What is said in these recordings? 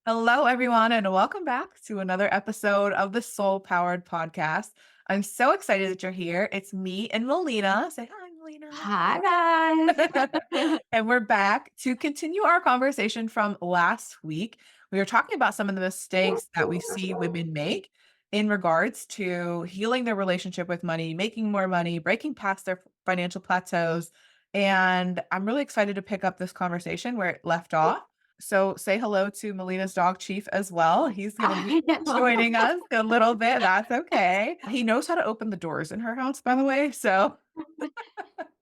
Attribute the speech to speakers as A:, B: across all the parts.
A: Hello, everyone, and welcome back to another episode of the Soul Powered Podcast. I'm so excited that you're here. It's me and Melina. Say hi, Melina.
B: Hi, guys.
A: And we're back to continue our conversation from last week. We were talking about some of the mistakes that we see women make in regards to healing their relationship with money, making more money, breaking past their financial plateaus. And I'm really excited to pick up this conversation where it left off. So say hello to Melina's dog Chief as well. He's going to be
B: I know.
A: joining us a little bit. That's okay. He knows how to open the doors in her house, by the way. So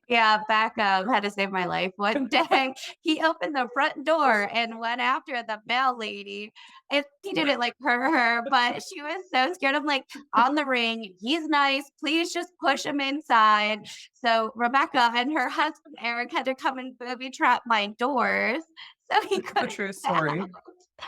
B: Yeah, back up. Had to save my life. One day, he opened the front door and went after the bell lady. And he didn't like hurt her, but she was so scared. I'm like, on the ring, he's nice. Please just push him inside. So Rebecca and her husband Eric had to come and booby trap my doors so he
A: this is a
B: couldn't
A: true
B: get
A: story.
B: out.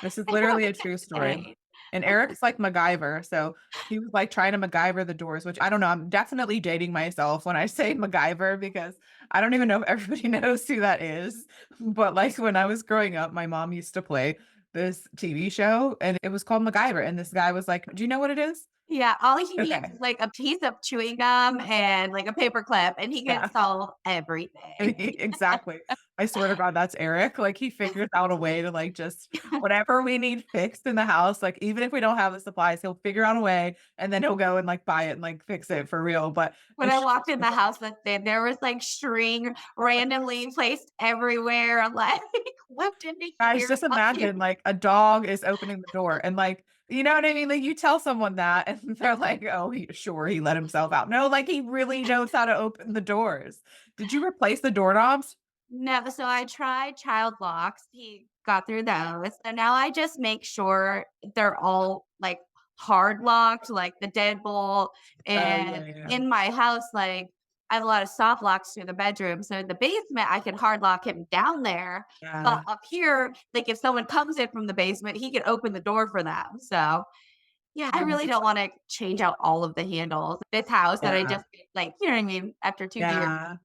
A: This is
B: It was
A: literally a true story.
B: insane.
A: And Eric's like MacGyver. So he was like trying to MacGyver the doors, which I don't know. I'm definitely dating myself when I say MacGyver because I don't even know if everybody knows who that is. But like when I was growing up, my mom used to play this TV show and it was called MacGyver. And this guy was like, do you know what it is?
B: Yeah, all he needs
A: Okay.
B: is like a piece of chewing gum and like a paper clip, and he can
A: Yeah.
B: solve everything.
A: Exactly. I swear to God, that's Eric. Like he figures out a way to like just whatever we need fixed in the house, like even if we don't have the supplies, he'll figure out a way and then he'll go and like buy it and like fix it for real. But
B: When I
A: it's
B: walked in the house that day, there was like string randomly placed everywhere. I'm like, what did he
A: guys,
B: hear
A: just
B: about you?
A: imagine like a dog is opening the door and like you know what I mean? Like you tell someone that and they're like, oh, sure, he let himself out. No, like he really knows how to open the doors. Did you replace the doorknobs?
B: No, so I tried child locks. He got through those. So now I just make sure they're all like hard locked, like the deadbolt.
A: Oh, yeah,
B: And
A: yeah.
B: in my house, like I have a lot of soft locks through the bedroom. So in the basement, I can hard lock him down there. But
A: Yeah.
B: up here, like if someone comes in from the basement, he can open the door for them. So yeah, I really don't want to change out all of the handles. This house that I
A: Yeah.
B: just like, you know what I mean? After 2 years.
A: Yeah.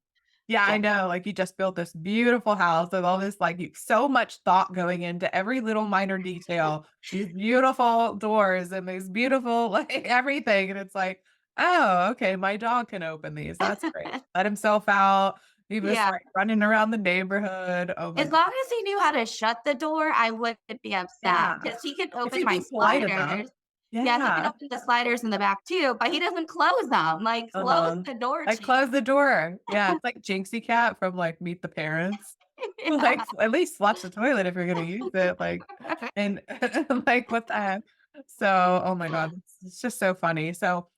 A: Yeah, I
B: Yeah.
A: know, like, you just built this beautiful house with all this, like, so much thought going into every little minor detail, these beautiful doors and these beautiful, like, everything, and it's like, "Oh, okay, my dog can open these, that's great." Let himself out, he was,
B: Yeah.
A: like, running around the neighborhood, oh my
B: As
A: god.
B: long as he knew how to shut the door, I wouldn't be upset
A: Yeah.
B: because he could
A: If
B: open
A: you'd
B: my
A: be polite enough.
B: sliders. Yeah, he can
A: Yeah.
B: open the sliders in the back too, but he doesn't close them. Like, close
A: Uh-huh.
B: the door,
A: Like,
B: chief.
A: close the door. Yeah, it's like Jinxie Cat from, like, Meet the Parents.
B: Yeah.
A: Like, at least flush the toilet if you're gonna use it, like, and like, what the heck? So, oh my god, it's just so funny. So,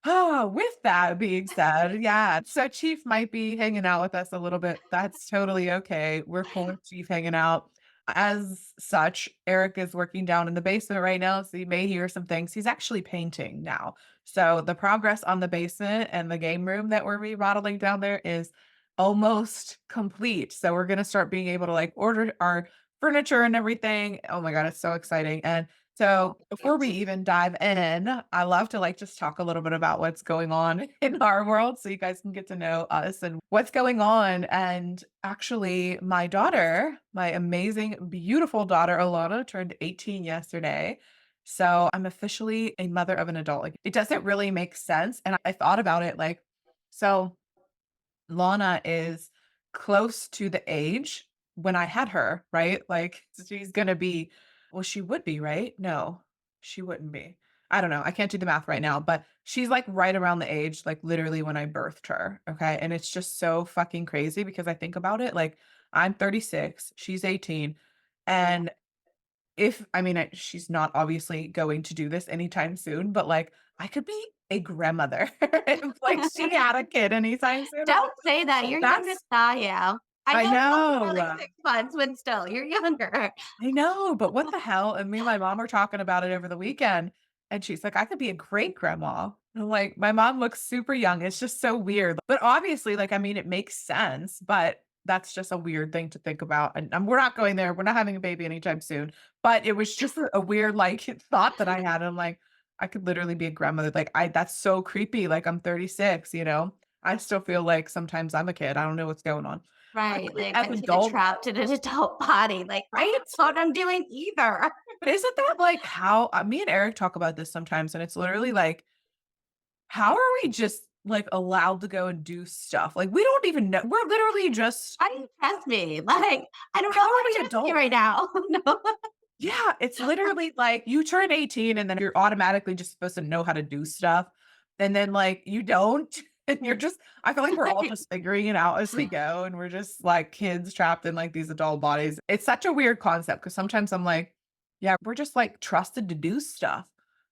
A: with that being said, yeah, so Chief might be hanging out with us a little bit. That's totally okay. We're cool with Chief hanging out. As such, Eric is working down in the basement right now, so you may hear some things. He's actually painting now. So the progress on the basement and the game room that we're remodeling down there is almost complete. So we're gonna start being able to like order our furniture and everything. Oh my god, it's so exciting. And so before we even dive in, I love to like just talk a little bit about what's going on in our world so you guys can get to know us and what's going on. And actually, my daughter, my amazing, beautiful daughter, Alana, turned 18 yesterday. So I'm officially a mother of an adult. Like it doesn't really make sense. And I thought about it like, so Lana is close to the age when I had her, right? Like she's gonna be well, she would be, right? No, she wouldn't be. I don't know. I can't do the math right now, but she's like right around the age, like literally when I birthed her. Okay. And it's just so fucking crazy because I think about it. Like I'm 36, she's 18. And if I mean, she's not obviously going to do this anytime soon, but, like, I could be a grandmother if, like, she had a kid anytime soon. I'm like,
B: Don't say that. You're youngest
A: that's
B: I am. I
A: I
B: know it's only been like
A: know,
B: 6 months, but still, you're younger.
A: I know, but what the hell? And me and my mom were talking about it over the weekend, and she's like, "I could be a great grandma." And I'm like, "My mom looks super young." It's just so weird. But obviously, like, I mean, it makes sense, but that's just a weird thing to think about. And we're not going there. We're not having a baby anytime soon. But it was just a weird, like, thought that I had. I'm like, I could literally be a grandmother. Like, that's so creepy. Like, I'm 36, you know? I still feel like sometimes I'm a kid. I don't know what's going on. I
B: Right,
A: feel like
B: like
A: as
B: a kid
A: adults,
B: trapped in an adult body, like, I
A: right?
B: don't know what I'm doing either.
A: But isn't that like how me and Eric talk about this sometimes, and it's literally like, how are we just like allowed to go and do stuff? Like we don't even know. We're literally just
B: Why do you trust me? Like, I don't know
A: how
B: if
A: are
B: I
A: we
B: trust you
A: adults?
B: right now. No.
A: Yeah, it's literally like you turn 18 and then you're automatically just supposed to know how to do stuff. And then like you don't. And you're just I feel like we're all just figuring it out as we go. And we're just like kids trapped in like these adult bodies. It's such a weird concept because sometimes I'm like, yeah, we're just like trusted to do stuff.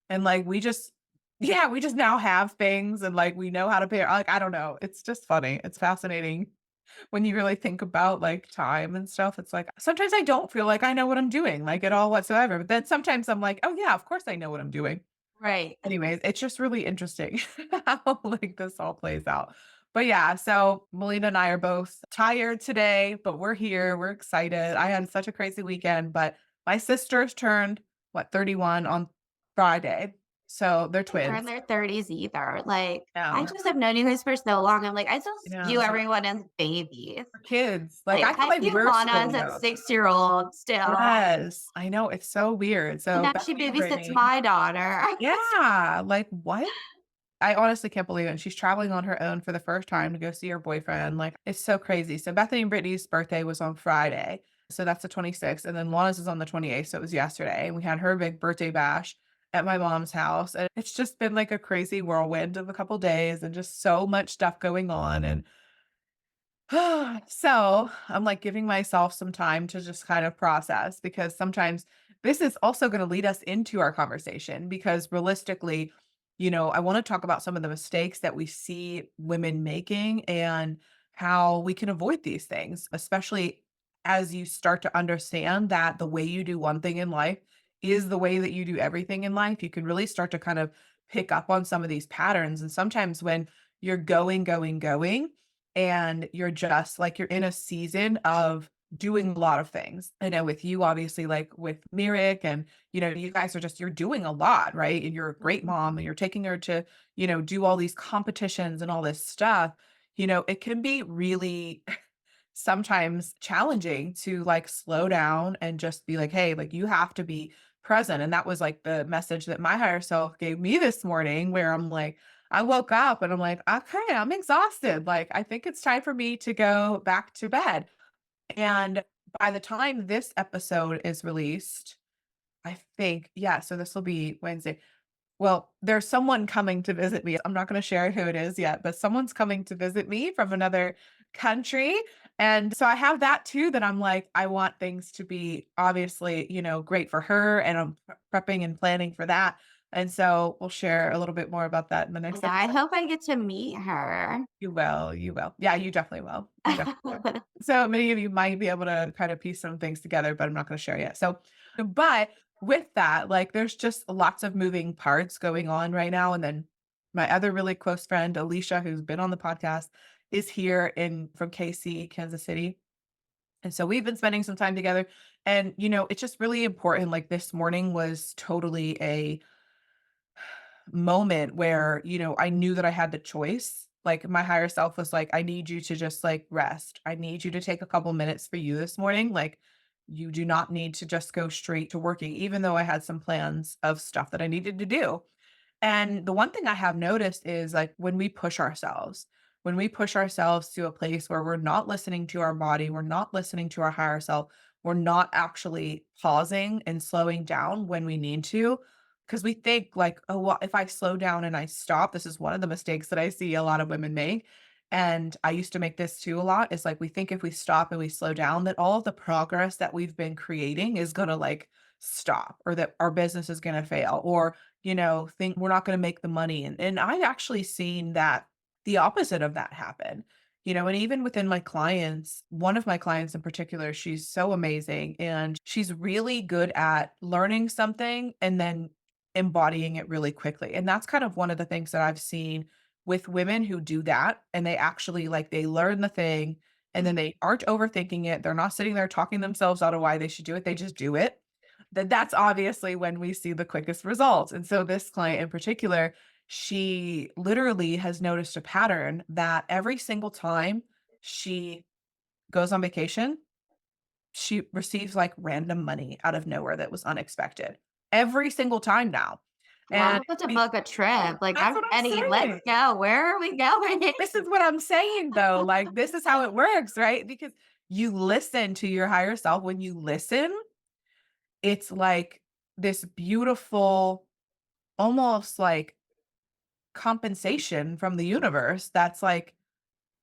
A: And like we just yeah, we just now have things and like we know how to pay. Like, I don't know. It's just funny. It's fascinating when you really think about, like, time and stuff, it's like sometimes I don't feel like I know what I'm doing, like, at all whatsoever, but then sometimes I'm like, "Oh, yeah, of course I know what I'm doing."
B: Right.
A: Anyways, it's just really interesting how, like, this all plays out. But, yeah, so Melina and I are both tired today, but we're here, we're excited. I had such a crazy weekend, but my sisters turned, what, 31 on Friday, so they're
B: They're in
A: twins.
B: their 30s either. Like, I
A: Yeah,
B: just have known you guys for so long. I'm like, I still view
A: yeah,
B: everyone as babies.
A: we're kids. Like,
B: Like,
A: I feel
B: I
A: like
B: view
A: we're
B: Lana
A: still
B: as a
A: young.
B: 6-year-old still.
A: Yes, I know, it's so weird.
B: And
A: So
B: now she
A: Bethany and
B: babysits
A: Brittany
B: my daughter.
A: yeah, like, what? I honestly can't believe it, and she's traveling on her own for the first time to go see her boyfriend, like, it's so crazy. So Bethany and Brittany's birthday was on Friday, so that's the 26th, and then Lana's is on the 28th, so it was yesterday, and we had her big birthday bash at my mom's house, and it's just been, like, a crazy whirlwind of a couple days and just so much stuff going on, and so I'm like giving myself some time to just kind of process because sometimes this is also going to lead us into our conversation because realistically, I want to talk about some of the mistakes that we see women making and how we can avoid these things, especially as you start to understand that the way you do one thing in life is the way that you do everything in life. You can really start to kind of pick up on some of these patterns. And sometimes when you're going, and you're just like you're in a season of doing a lot of things. I know with you, obviously, like with Mirik, and you guys are just you're doing a lot, right? And you're a great
B: Mhm.
A: mom, and you're taking her to, do all these competitions and all this stuff. It can be really sometimes challenging to like slow down and just be like, hey, like you have to be present. And that was like the message that my higher self gave me this morning, where I'm like, I woke up and I'm like, okay, I'm exhausted. Like, I think it's time for me to go back to bed. And by the time this episode is released, I think, yeah, so this will be Wednesday. Well, there's someone coming to visit me. I'm not gonna share who it is yet, but someone's coming to visit me from another country, and so I have that too that I'm like, I want things to be obviously, great for her, and I'm prepping and planning for that, and so we'll share a little bit more about that in the next
B: Yeah, I
A: episode.
B: hope I get to meet her.
A: You will, you will. Yeah, you definitely will. You definitely will. So many of you might be able to kind of piece some things together, but I'm not gonna share yet. So, but with that, like, there's just lots of moving parts going on right now, and then my other really close friend, Alicia, who's been on the podcast, is here in from KC, Kansas City, and so we've been spending some time together, and, it's just really important, like, this morning was totally a moment where, I knew that I had the choice. Like my higher self was like, I need you to just like rest. I need you to take a couple minutes for you this morning. Like you do not need to just go straight to working, even though I had some plans of stuff that I needed to do. And the one thing I have noticed is like when we push ourselves to a place where we're not listening to our body, we're not listening to our higher self, we're not actually pausing and slowing down when we need to. Because we think like, oh, well, if I slow down and I stop, this is one of the mistakes that I see a lot of women make. And I used to make this too a lot. Is like we think if we stop and we slow down, that all of the progress that we've been creating is gonna like stop, or that our business is gonna fail, or think we're not gonna make the money, and I've actually seen that the opposite of that happen, and even within my clients, one of my clients in particular, she's so amazing, and she's really good at learning something and then embodying it really quickly, and that's kind of one of the things that I've seen with women who do that, and they actually, like, they learn the thing, and then they aren't overthinking it, they're not sitting there talking themselves out of why they should do it, they just do it, that's obviously when we see the quickest results. And so this client in particular, she literally has noticed a pattern that every single time she goes on vacation, she receives like random money out of nowhere that was unexpected every single time now.
B: Yeah, I'm
A: And
B: about to book a trip. Like,
A: that's
B: I'm
A: what I'm
B: ready. Let's
A: saying.
B: go. Where are we going?
A: This is what I'm saying though. Like, this is how it works, right? Because you listen to your higher self. When you listen, it's like this beautiful, almost like compensation from the universe that's like,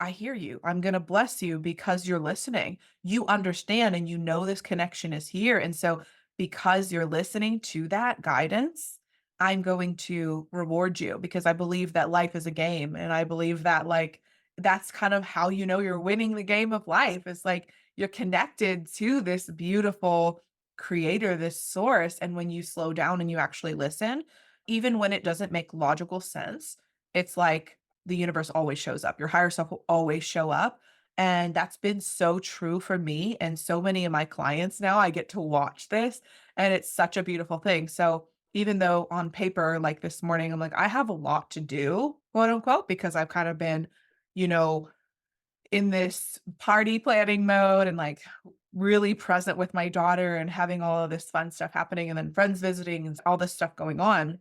A: I hear you. I'm going to bless you because you're listening. You understand and you know this connection is here. And so, because you're listening to that guidance, I'm going to reward you because I believe that life is a game. And I believe that, like, that's kind of how you know you're winning the game of life. It's like you're connected to this beautiful creator, this source. And when you slow down and you actually listen, even when it doesn't make logical sense, it's like, the universe always shows up. Your higher self will always show up. And that's been so true for me and so many of my clients now. I get to watch this and it's such a beautiful thing. So even though on paper, like this morning, I'm like, I have a lot to do, quote unquote, because I've kind of been, you know, in this party planning mode and like really present with my daughter and having all of this fun stuff happening and then friends visiting and all this stuff going on.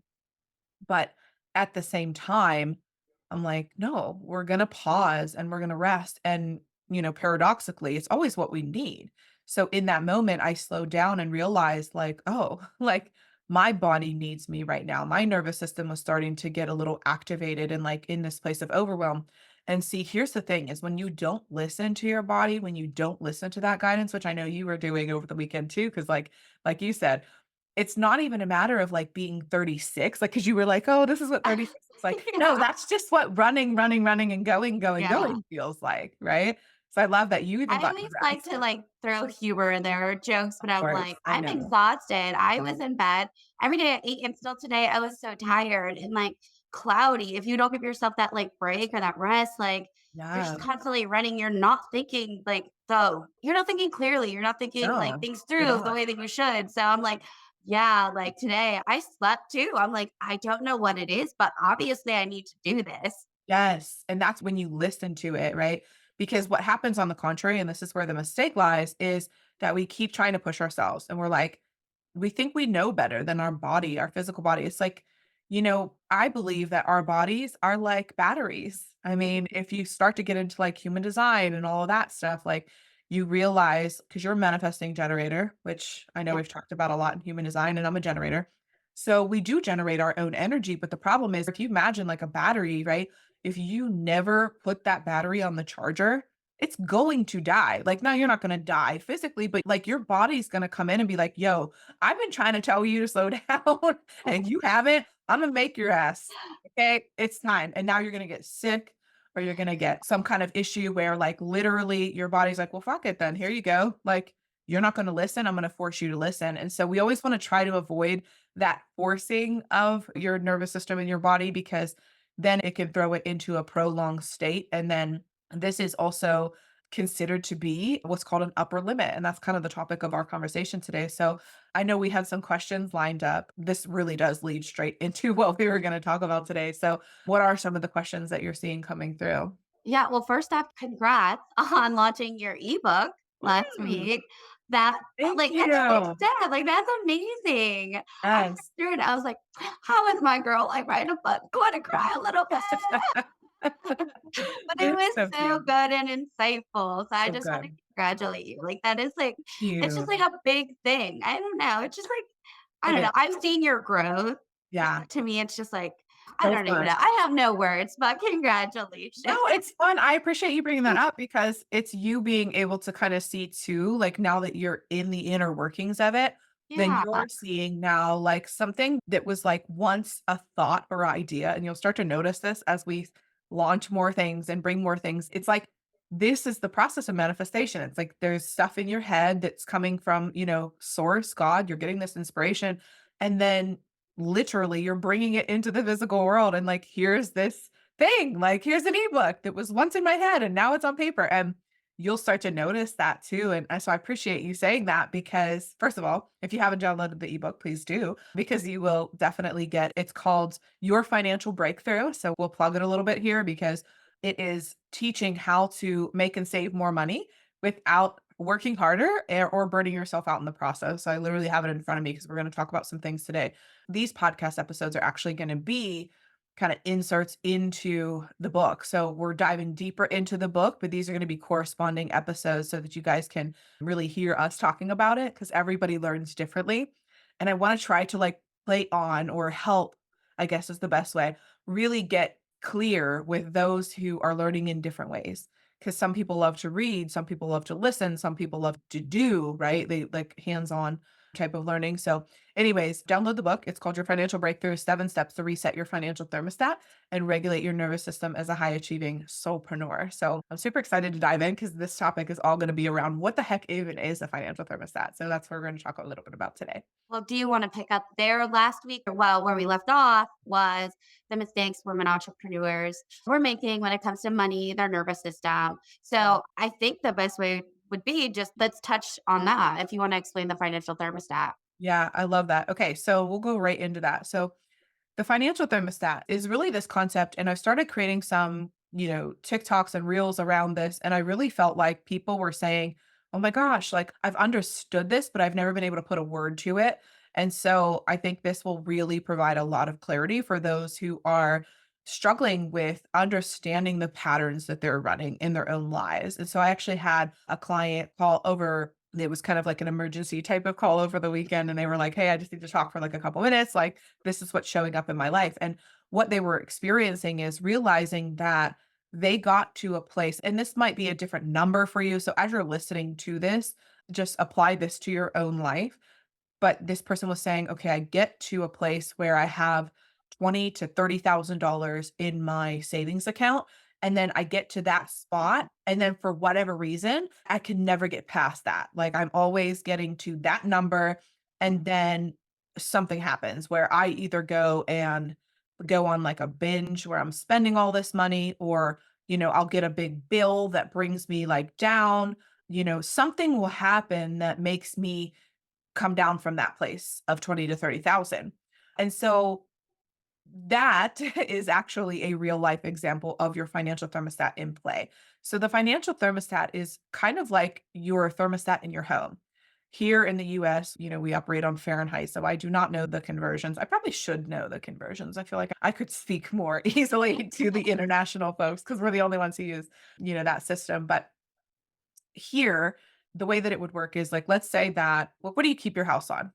A: But at the same time, I'm like, "No, we're gonna pause and we're gonna rest." And, paradoxically, it's always what we need. So in that moment, I slowed down and realized like, "Oh, like my body needs me right now." My nervous system was starting to get a little activated and like in this place of overwhelm. And see, here's the thing is when you don't listen to your body, when you don't listen to that guidance, which I know you were doing over the weekend too, because like you said, it's not even a matter of, like, being 36, like, because you were like, "Oh, this is what 36 looks like." No,
B: Yeah.
A: that's just what running, running, running, and going, going,
B: Yeah.
A: going feels like, right? So I love that you even
B: I
A: got to
B: always like
A: rest.
B: to like throw humor in there or jokes, but
A: Of
B: I'm
A: course,
B: like,
A: I
B: I'm
A: know.
B: exhausted. I was in bed every day at 8 and still today I was so tired and like cloudy. If you don't give yourself that like break or that rest, like you're just
A: Yeah.
B: constantly running. You're not thinking like though. You're not thinking clearly. You're not thinking like
A: No,
B: things
A: you're
B: through the
A: not.
B: way that you should. So I'm like, yeah, like today I slept too. I'm like, I don't know what it is, but obviously I need to do this.
A: Yes, and that's when you listen to it, right? Because what happens on the contrary, and this is where the mistake lies, is that we keep trying to push ourselves and we're like, we think we know better than our body, our physical body. It's like, I believe that our bodies are like batteries. I mean, if you start to get into like human design and all of that stuff, like you realize because you're a manifesting generator, which I know
B: Yeah.
A: we've talked about a lot in human design, and I'm a generator. So we do generate our own energy. But the problem is, if you imagine like a battery, right? If you never put that battery on the charger, it's going to die. Like, now you're not gonna die physically, but, like, your body's gonna come in and be like, "Yo, I've been trying to tell you to slow down and you haven't. Imma make your ass, okay? It's time." And now you're gonna get sick or you're gonna get some kind of issue where, like, literally your body's like, "Well, fuck it then. Here you go. Like, you're not gonna listen. I'm gonna force you to listen." And so we always wanna try to avoid that forcing of your nervous system and your body because then it can throw it into a prolonged state. And then this is also considered to be what's called an upper limit. And that's kind of the topic of our conversation today. So I know we had some questions lined up. This really does lead straight into what we were going to talk about today. So, what are some of the questions that you're seeing coming through?
B: Yeah, well, first off, congrats on launching your ebook last
A: Mm,
B: week. That
A: thank
B: like, that's a big
A: you.
B: step, like, that's amazing. I went
A: Yes.
B: through it, I was like, "How is my girl, like, writing a book? Going to cry a little bit." But it
A: It's
B: was
A: so
B: so
A: cute.
B: good and insightful, so I
A: So
B: just wanna
A: good.
B: congratulate you, like, that is, like it's just,
A: Cute.
B: like, a big thing. I don't know, it's just, like I
A: It
B: don't
A: is.
B: know, I've seen your growth.
A: Yeah.
B: To me, it's just, like I
A: So
B: don't even
A: fun.
B: know. I have no words, but congratulations.
A: No, it's fun. I appreciate you bringing that up because it's you being able to kind of see too, like now that you're in the inner workings of it, then
B: Yeah.
A: you're seeing now like something that was like once a thought or idea. And you'll start to notice this as we launch more things and bring more things. It's like this is the process of manifestation. It's like there's stuff in your head that's coming from, source, God, you're getting this inspiration. And then literally you're bringing it into the physical world. And like, here's this thing. Like, here's an ebook that was once in my head and now it's on paper. And you'll start to notice that too. And so I appreciate you saying that because, first of all, if you haven't downloaded the ebook, please do, because you will definitely get it's called Your Financial Breakthrough. So we'll plug it a little bit here because it is teaching how to make and save more money without working harder or burning yourself out in the process. So I literally have it in front of me because we're going to talk about some things today. These podcast episodes are actually going to be kind of inserts into the book. So we're diving deeper into the book, but these are going to be corresponding episodes so that you guys can really hear us talking about it because everybody learns differently. And I want to try to like play on or help, I guess is the best way, really get clear with those who are learning in different ways. Because some people love to read, some people love to listen, some people love to do, right? They like hands on type of learning. So, anyways, download the book. It's called Your Financial Breakthrough 7 Steps to Reset Your Financial Thermostat and Regulate Your Nervous System as a High Achieving Soulpreneur. So, I'm super excited to dive in because this topic is all going to be around what the heck even is a financial thermostat. So, that's what we're going to talk a little bit about today.
B: Well, do you want to pick up there last week? Or well, where we left off was the mistakes women entrepreneurs were making when it comes to money, their nervous system.
A: Yeah.
B: So I think the best way would be just let's touch on that if you want to explain the financial thermostat.
A: Yeah, I love that. Okay, so we'll go right into that. So, the financial thermostat is really this concept, and I started creating some, TikToks and reels around this, and I really felt like people were saying, "Oh my gosh, like I've understood this, but I've never been able to put a word to it." And so I think this will really provide a lot of clarity for those who are struggling with understanding the patterns that they're running in their own lives. And so I actually had a client call over. It was kind of like an emergency type of call over the weekend. And they were like, "Hey, I just need to talk for like a couple minutes. Like, this is what's showing up in my life." And what they were experiencing is realizing that they got to a place, and this might be a different number for you. So as you're listening to this, just apply this to your own life. But this person was saying, "Okay, I get to a place where I have 20 to $30,000 in my savings account, and then I get to that spot, and then for whatever reason, I can never get past that. Like, I'm always getting to that number, and then something happens where I either go on, like, a binge where I'm spending all this money, or, I'll get a big bill that brings me, like, down. Something will happen that makes me come down from that place of 20 to 30,000. And so that is actually a real life example of your financial thermostat in play. So the financial thermostat is kind of like your thermostat in your home. Here in the US, we operate on Fahrenheit, so I do not know the conversions. I probably should know the conversions. I feel like I could speak more easily to the international folks because we're the only ones who use, that system. But here, the way that it would work is like, let's say that, what do you keep your house on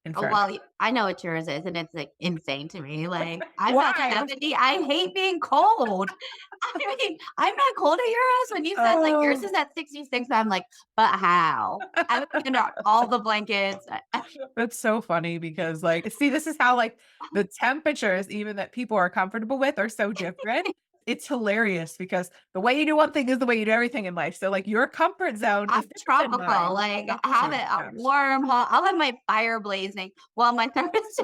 A: in
B: Oh,
A: Fahrenheit?
B: well, I know what yours is, and it's like insane to me. Like I'm at
A: Why?
B: 70. I hate being cold. I mean, I'm not cold at your house. When you said like yours
A: Oh.
B: is at 66, I'm like, but how? I would put out all the blankets.
A: That's so funny because, like, see, this is how, like, the temperatures even that people are comfortable with are so different. It's hilarious because the way you do one thing is the way you do everything in life. So, like, your comfort zone
B: I'm
A: is different than
B: tropical.
A: mine.
B: Like have it
A: 100%,
B: a
A: yeah.
B: warm, hot. I'll have my fire blazing while my thermostat's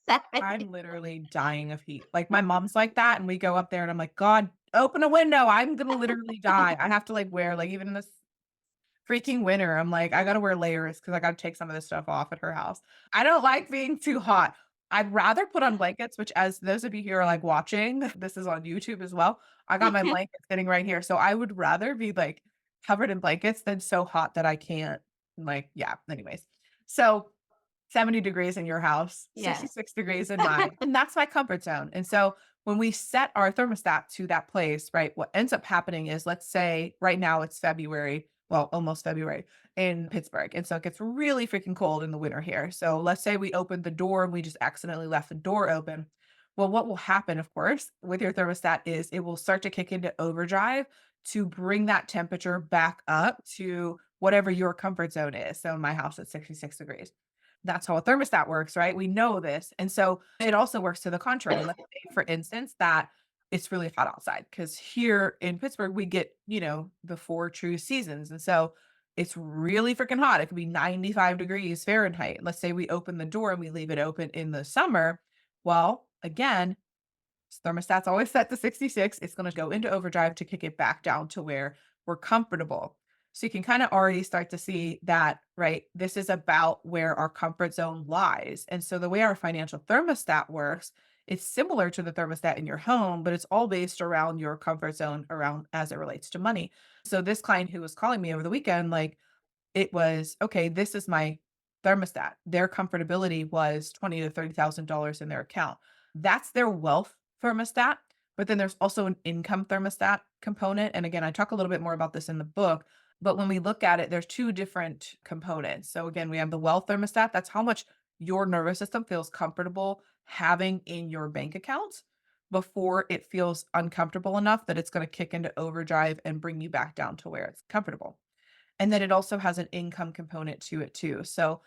B: at 70.
A: I'm literally dying of heat. Like, my mom's like that, and we go up there and I'm like, "God, open a window. I'm gonna literally die." I have to, like, wear, like, even in this freaking winter, I'm like, I gotta wear layers because I gotta take some of this stuff off at her house. I don't like being too hot. I'd rather put on blankets, which as those of you who are, like, watching, this is on YouTube as well. I got my blanket sitting right here, so I would rather be, like, covered in blankets than so hot that I can't, like, yeah, anyways. So 70 degrees in your house,
B: Yes.
A: 66 degrees in mine, and that's my comfort zone. And so when we set our thermostat to that place, right, what ends up happening is, let's say right now it's February, well, almost February in Pittsburgh. And so it gets really freaking cold in the winter here. So let's say we opened the door and we just accidentally left the door open. Well, what will happen, of course, with your thermostat is it will start to kick into overdrive to bring that temperature back up to whatever your comfort zone is. So in my house, it's 66 degrees. That's how a thermostat works, right? We know this. And so it also works to the contrary. Let's say, for instance, that it's really hot outside because here in Pittsburgh, we get, the four true seasons. And so it's really freaking hot. It could be 95 degrees Fahrenheit. Let's say we open the door and we leave it open in the summer. Well, again, thermostat's always set to 66. It's going to go into overdrive to kick it back down to where we're comfortable. So you can kind of already start to see that, right? This is about where our comfort zone lies. And so the way our financial thermostat works, it's similar to the thermostat in your home, but it's all based around your comfort zone around as it relates to money. So this client who was calling me over the weekend, like, it was, okay, this is my thermostat. Their comfortability was 20 to $30,000 in their account. That's their wealth thermostat. But then there's also an income thermostat component. And again, I talk a little bit more about this in the book. But when we look at it, there's two different components. So again, we have the wealth thermostat. That's how much your nervous system feels comfortable having in your bank account before it feels uncomfortable enough that it's going to kick into overdrive and bring you back down to where it's comfortable. And then it also has an income component to it too. So,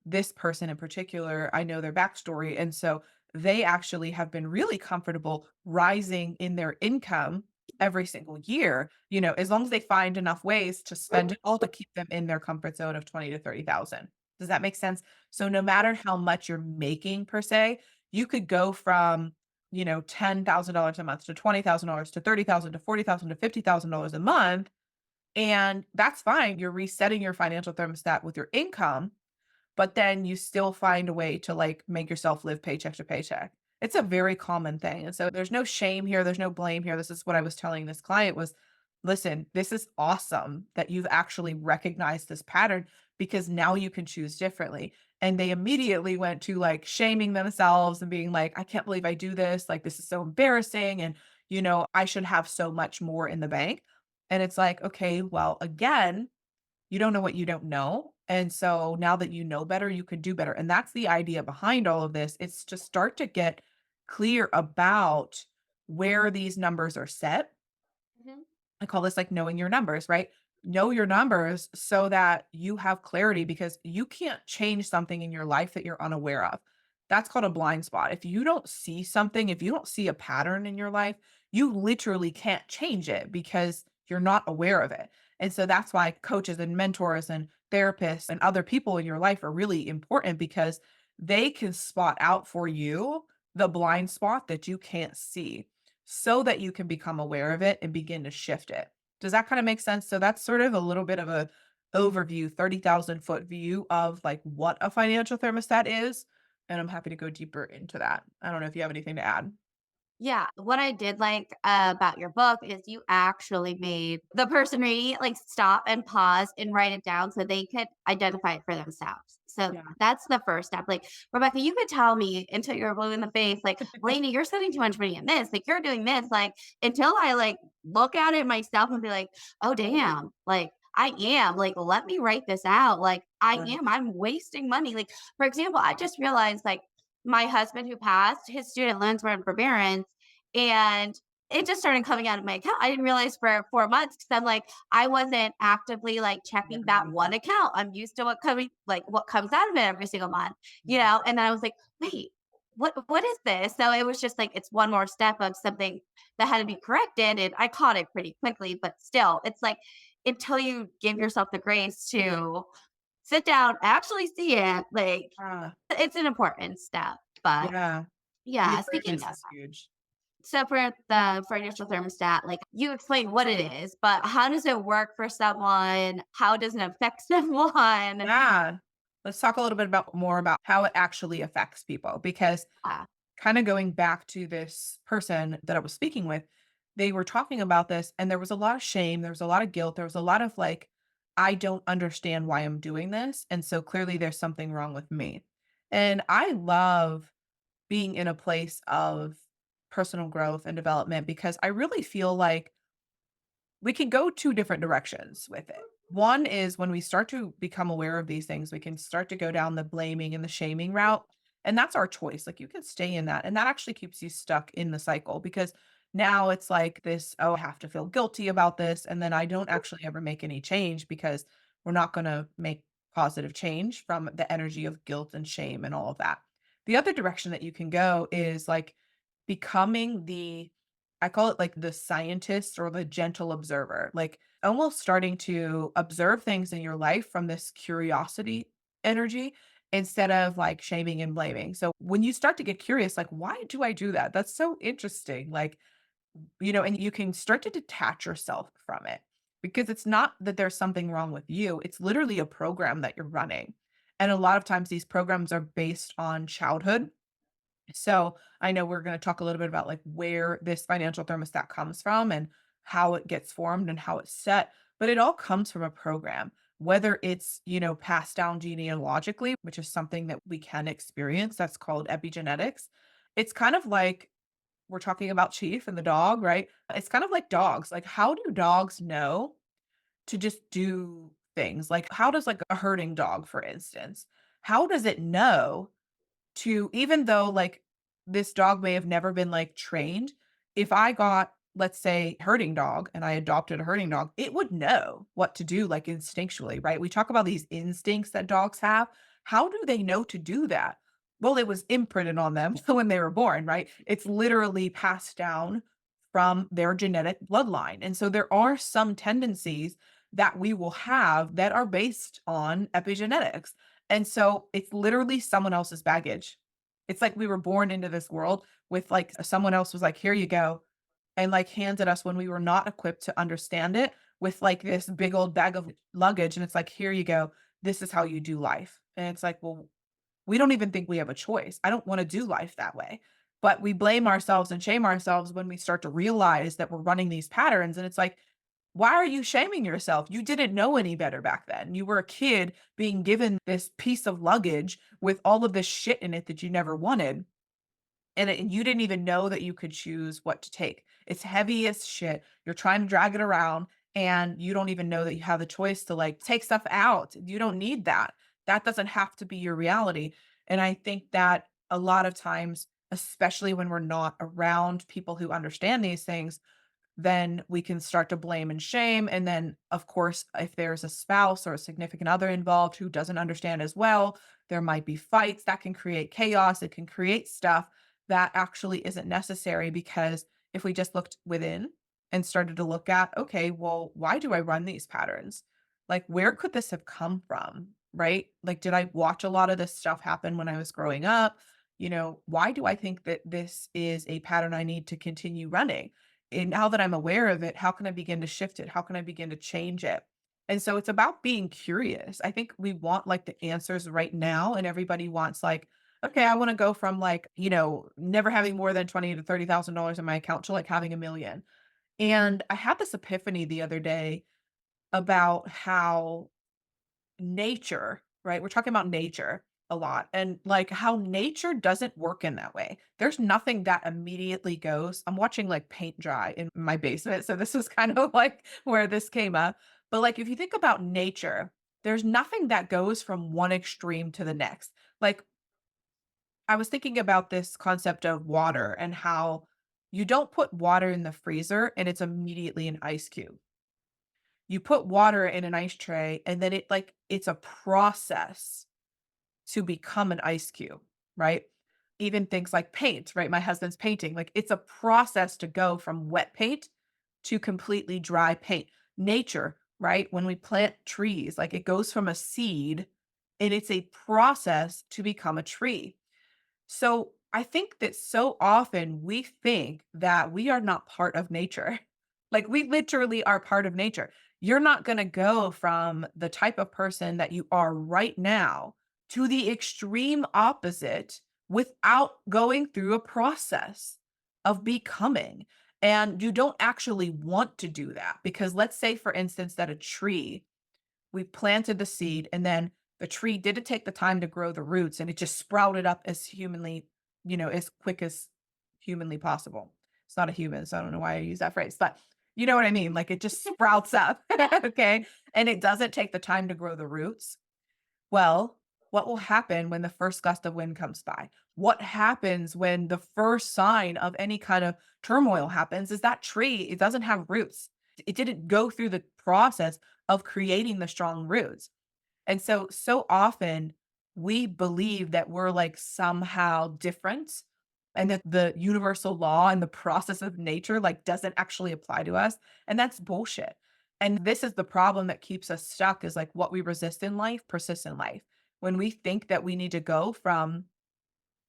A: this person in particular, I know their backstory. And so they actually have been really comfortable rising in their income every single year, as long as they find enough ways to spend it all to keep them in their comfort zone of 20 to 30,000. Does that make sense? So no matter how much you're making per se, you could go from, $10,000 a month to $20,000 to 30,000 to 40,000 to $50,000 a month, and that's fine. You're resetting your financial thermostat with your income, but then you still find a way to like make yourself live paycheck to paycheck. It's a very common thing. And so there's no shame here, there's no blame here. This is what I was telling this client was, listen, this is awesome that you've actually recognized this pattern because now you can choose differently. And they immediately went to like shaming themselves and being like, I can't believe I do this. Like, this is so embarrassing. And, I should have so much more in the bank. And it's like, okay, well, again, you don't know what you don't know. And so now that you know better, you can do better. And that's the idea behind all of this. It's to start to get clear about where these numbers are set.
B: Mhm.
A: I call this like knowing your numbers, right? Know your numbers so that you have clarity because you can't change something in your life that you're unaware of. That's called a blind spot. If you don't see something, if you don't see a pattern in your life, you literally can't change it because you're not aware of it. And so that's why coaches and mentors and therapists and other people in your life are really important because they can spot out for you the blind spot that you can't see so that you can become aware of it and begin to shift it. Does that kind of make sense? So that's sort of a little bit of a overview, 30,000-foot view of like what a financial thermostat is. And I'm happy to go deeper into that. I don't know if you have anything to add.
B: Yeah, what I did like about your book is you actually made the person reading it like stop and pause and write it down so they could identify it for themselves. So
A: Yeah.
B: that's the first step. Like, Rebecca, you could tell me until you're blue in the face, like, Lainey, you're spending too much money in this, like, you're doing this, like, until I like look at it myself and be like, oh, damn, like, I am like, let me write this out. Like,
A: Right.
B: I'm wasting money. Like, for example, I just realized like my husband who passed, his student loans were in forbearance, and it just started coming out of my account. I didn't realize for 4 months because I'm like, I wasn't actively like checking that one account. I'm used to what comes out of it every single month, And then I was like, wait, what is this? So it was just like it's one more step of something that had to be corrected. And I caught it pretty quickly, but still, it's like until you give yourself the grace to sit down, actually see it, like
A: Yeah.
B: it's an important step, but
A: Yeah. The
B: yeah, speaking
A: awareness
B: of
A: is huge.
B: so for the financial thermostat, like you explained what it is, but how does it work for someone? How does it affect someone?
A: Yeah. Let's talk a little bit about more about how it actually affects people because
B: Ah,
A: kind of going back to this person that I was speaking with, they were talking about this and there was a lot of shame, there was a lot of guilt, there was a lot of like, I don't understand why I'm doing this. And so clearly there's something wrong with me. And I love being in a place of personal growth and development because I really feel like we can go two different directions with it. One is when we start to become aware of these things, we can start to go down the blaming and the shaming route. And that's our choice. Like you can stay in that. And that actually keeps you stuck in the cycle because now it's like this, oh, I have to feel guilty about this. And then I don't actually ever make any change because we're not going to make positive change from the energy of guilt and shame and all of that. The other direction that you can go is like becoming I call it like the scientist or the gentle observer, like almost starting to observe things in your life from this curiosity energy instead of like shaming and blaming. So when you start to get curious, like, why do I do that? That's so interesting. Like, and you can start to detach yourself from it because it's not that there's something wrong with you. It's literally a program that you're running. And a lot of times these programs are based on childhood, so I know we're going to talk a little bit about like where this financial thermostat comes from and how it gets formed and how it's set, but it all comes from a program. whether it's, passed down genealogically, which is something that we can experience. That's called epigenetics. It's kind of like we're talking about Chief and the dog, right? It's kind of like dogs. Like, how do dogs know to just do things? Like, how does like a herding dog, for instance, how does it know to, even though like this dog may have never been like trained, if I got, let's say, herding dog and I adopted a herding dog, it would know what to do like instinctually, right? We talk about these instincts that dogs have. How do they know to do that? Well, it was imprinted on them when they were born, right? It's literally passed down from their genetic bloodline. And so there are some tendencies that we will have that are based on epigenetics. And so it's literally someone else's baggage. It's like we were born into this world with like someone else was like, here you go. And like handed us when we were not equipped to understand it with like this big old bag of luggage. And it's like, here you go. This is how you do life. And it's like, well, we don't even think we have a choice. I don't want to do life that way. But we blame ourselves and shame ourselves when we start to realize that we're running these patterns. And it's like, why are you shaming yourself? You didn't know any better back then. You were a kid being given this piece of luggage with all of this shit in it that you never wanted. And you didn't even know that you could choose what to take. It's heavy as shit. You're trying to drag it around and you don't even know that you have the choice to like take stuff out. You don't need that. That doesn't have to be your reality. And I think that a lot of times, especially when we're not around people who understand these things, then we can start to blame and shame. And then, of course, if there's a spouse or a significant other involved who doesn't understand as well, there might be fights that can create chaos. It can create stuff that actually isn't necessary because if we just looked within and started to look at, okay, well, why do I run these patterns? Like, where could this have come from? Right? Like, did I watch a lot of this stuff happen when I was growing up? Why do I think that this is a pattern I need to continue running? And now that I'm aware of it, how can I begin to shift it? How can I begin to change it? And so it's about being curious. I think we want like the answers right now, and everybody wants like, okay, I want to go from like, never having more than 20 to $30,000 in my account to like having a million. And I had this epiphany the other day about how nature, right? We're talking about nature a lot and like how nature doesn't work in that way. There's nothing that immediately goes. I'm watching like paint dry in my basement. So this is kind of like where this came up. But like if you think about nature, there's nothing that goes from one extreme to the next. Like I was thinking about this concept of water and how you don't put water in the freezer and it's immediately an ice cube. You put water in an ice tray and then it's a process to become an ice cube, right? Even things like paint, right? My husband's painting, like it's a process to go from wet paint to completely dry paint. Nature, right? When we plant trees, like it goes from a seed and it's a process to become a tree. So I think that so often we think that we are not part of nature. Like we literally are part of nature. You're not going to go from the type of person that you are right now to the extreme opposite without going through a process of becoming. And you don't actually want to do that because let's say, for instance, that a tree we planted the seed and then the tree didn't take the time to grow the roots and it just sprouted up as humanly, as quick as humanly possible. It's not a human, so I don't know why I use that phrase, but you know what I mean? Like it just sprouts up. Okay. And it doesn't take the time to grow the roots. Well, what will happen when the first gust of wind comes by? What happens when the first sign of any kind of turmoil happens is that tree, it doesn't have roots. It didn't go through the process of creating the strong roots. And so often we believe that we're like somehow different and that the universal law and the process of nature like doesn't actually apply to us. And that's bullshit. And this is the problem that keeps us stuck is like what we resist in life persists in life. When we think that we need to go from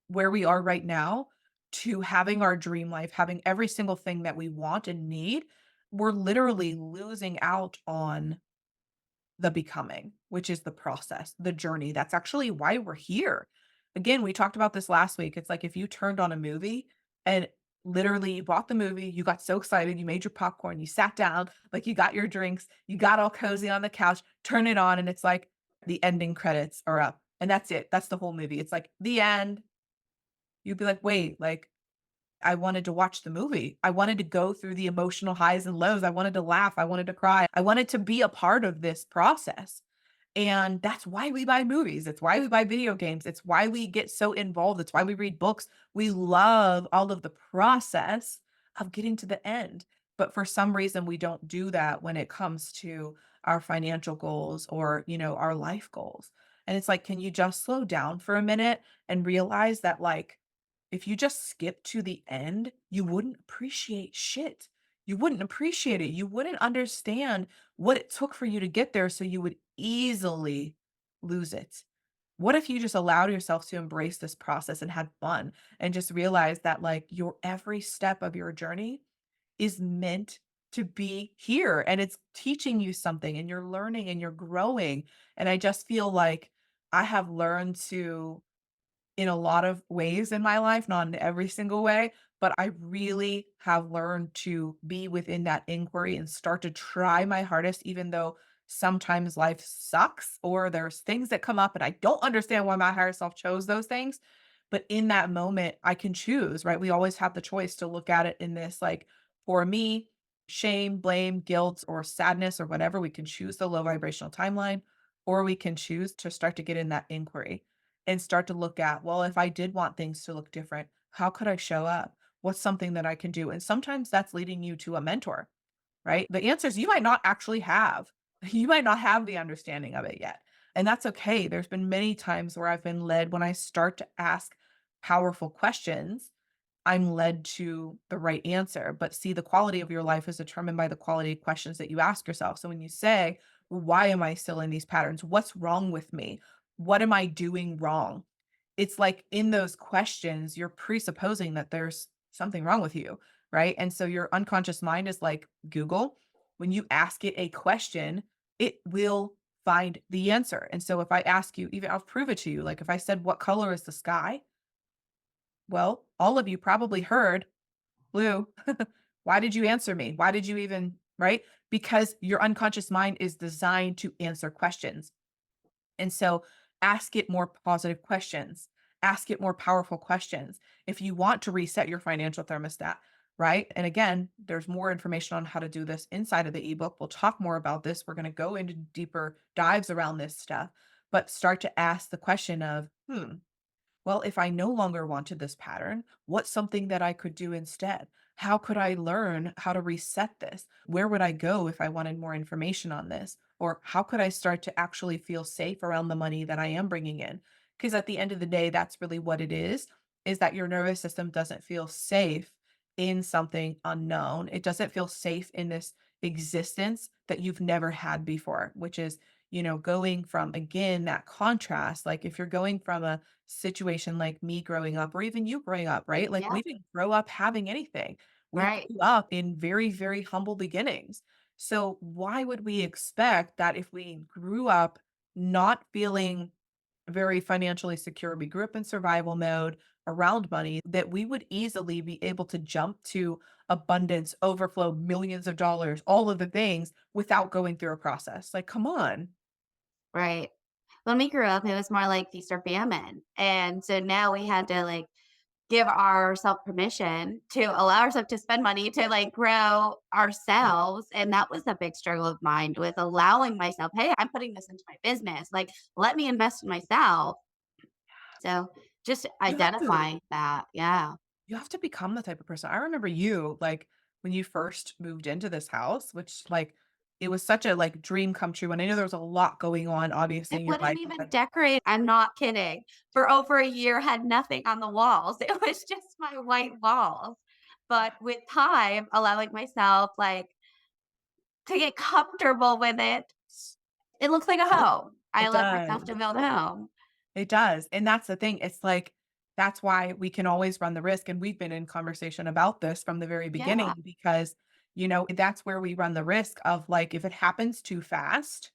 A: where we are right now to having our dream life, having every single thing that we want and need, we're literally losing out on the becoming, which is the process, the journey. That's actually why we're here. Again, we talked about this last week. It's like if you turned on a movie and Literally, you bought the movie, you got so excited, you made your popcorn, you sat down, like, you got your drinks, you got all cozy on the couch, turn it on, and it's like the ending credits are up, and that's it. That's the whole movie. It's like, the end. You'd be like, "Wait, like, I wanted to watch the movie. I wanted to go through the emotional highs and lows. I wanted to laugh. I wanted to cry. I wanted to be a part of this process." And that's why we buy movies. It's why we buy video games. It's why we get so involved. It's why we read books. We love all of the process of getting to the end. But for some reason, we don't do that when it comes to our financial goals or, our life goals. And it's like, can you just slow down for a minute and realize that, like, if you just skip to the end, you wouldn't appreciate shit. You wouldn't appreciate it. You wouldn't understand what it took for you to get there, so you would easily lose it. What if you just allowed yourself to embrace this process and had fun and just realize that, like, your every step of your journey is meant to be here and it's teaching you something and you're learning and you're growing. And I just feel like I have learned to, in a lot of ways in my life, not in every single way, but I really have learned to be within that inquiry and start to try my hardest, even though sometimes life sucks or there's things that come up and I don't understand why my higher self chose those things. But in that moment, I can choose, right? We always have the choice to look at it in this, like, for me, shame, blame, guilt, or sadness, or whatever. We can choose the low vibrational timeline, or we can choose to start to get in that inquiry and start to look at, well, if I did want things to look different, how could I show up? What's something that I can do? And sometimes that's leading you to a mentor, right? The answers you might not actually have. You might not have the understanding of it yet. And that's okay. There's been many times where I've been led when I start to ask powerful questions, I'm led to the right answer. But see, the quality of your life is determined by the quality of questions that you ask yourself. So when you say, "Well, why am I still in these patterns? What's wrong with me? What am I doing wrong?" It's like in those questions, you're presupposing that there's something wrong with you, right? And so your unconscious mind is like Google. When you ask it a question, it will find the answer. And so if I ask you, even I'll prove it to you. Like if I said, "What color is the sky?" Well, all of you probably heard blue. Why did you answer me? Why did you even, right? Because your unconscious mind is designed to answer questions. And so ask it more positive questions. Ask it more powerful questions. If you want to reset your financial thermostat, right? And again, there's more information on how to do this inside of the ebook. We'll talk more about this. We're going to go into deeper dives around this stuff, but start to ask the question of, well, if I no longer wanted this pattern, what's something that I could do instead? How could I learn how to reset this? Where would I go if I wanted more information on this? Or how could I start to actually feel safe around the money that I am bringing in? Because at the end of the day, that's really what it is that your nervous system doesn't feel safe in something unknown. It doesn't feel safe in this existence that you've never had before, which is, going from, again, that contrast. Like if you're going from a situation like me growing up or even you growing up, right? Like
B: Yeah,
A: we didn't grow up having anything. We
B: right.
A: grew up in very, very humble beginnings. So why would we expect that if we grew up not feeling very financially secure, we grew up in survival mode around money, that we would easily be able to jump to abundance, overflow, millions of dollars, all of the things without going through a process? Like, come on.
B: Right. When we grew up, it was more like feast or famine. And so now we had to like give ourselves permission to allow ourselves to spend money to like grow ourselves. And that was a big struggle of mine with allowing myself, hey, I'm putting this into my business. Like, let me invest in myself. So just
A: You have to.
B: identifying that. Yeah.
A: You have to become the type of person. I remember you, like, when you first moved into this house, which, like, it was such a, like, dream come true, and I know there was a lot going on, obviously,
B: It
A: in your
B: wouldn't
A: life,
B: even
A: but
B: decorate. I'm not kidding. For over a year, had nothing on the walls. It was just my white walls. But with time, allowing myself like to get comfortable with it, it looks like a home. I
A: it
B: allowed myself
A: does.
B: to build a home.
A: It does, and that's the thing, it's like, that's why we can always run the risk, and we've been in conversation about this from the very
B: Yeah,
A: beginning because, that's where we run the risk of, like, if it happens too fast,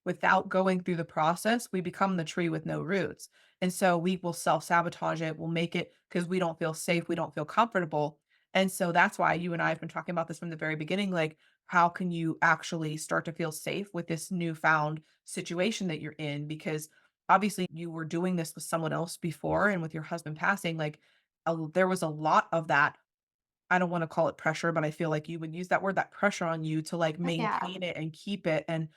A: without going through the process, we become the tree with no roots. And so we will self-sabotage it, we'll make it because we don't feel safe, we don't feel comfortable. And so that's why you and I have been talking about this from the very beginning. Like, how can you actually start to feel safe with this newfound situation that you're in? Because obviously you were doing this with someone else before, and with your husband passing, like, there was a lot of that. I don't wanna call it pressure, but I feel like you would use that word, that pressure on you to, like,
B: Yeah.
A: maintain it and keep it, and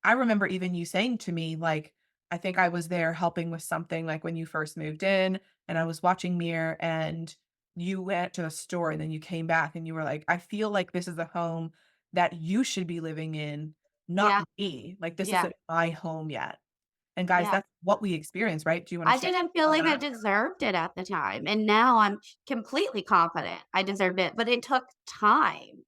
A: I remember even you saying to me, like, I think I was there helping with something, like, when you first moved in, and I was watching Mir, and you went to the store, and then you came back, and you were like, "I feel like this is a home that you should be living in, not
B: Yeah.
A: me. Like, this
B: Yeah.
A: isn't my home yet." And guys,
B: Yeah.
A: that's what we experience, right? Do you wanna
B: I
A: share
B: didn't feel
A: on
B: like I
A: that?
B: deserved it at the time, and now I'm completely confident I deserved it, but it took time.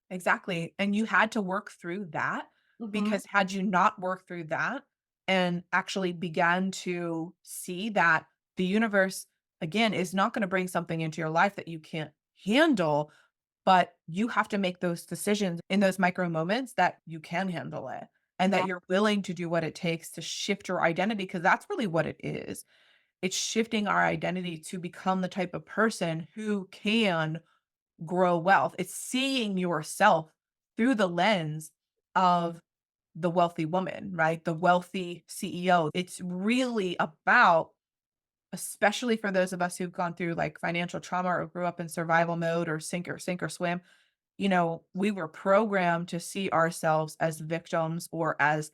A: Exactly, and you had to work through that,
B: Mhm.
A: because had you not worked through that and actually began to see that the universe, again, is not gonna bring something into your life that you can't handle, but you have to make those decisions in those micro moments that you can handle it, and that
B: Yeah.
A: you're willing to do what it takes to shift your identity, because that's really what it is. It's shifting our identity to become the type of person who can grow wealth. It's seeing yourself through the lens of the wealthy woman, right? The wealthy CEO. It's really about, especially for those of us who've gone through like financial trauma or grew up in survival mode or sink or swim, we were programmed to see ourselves as victims or as,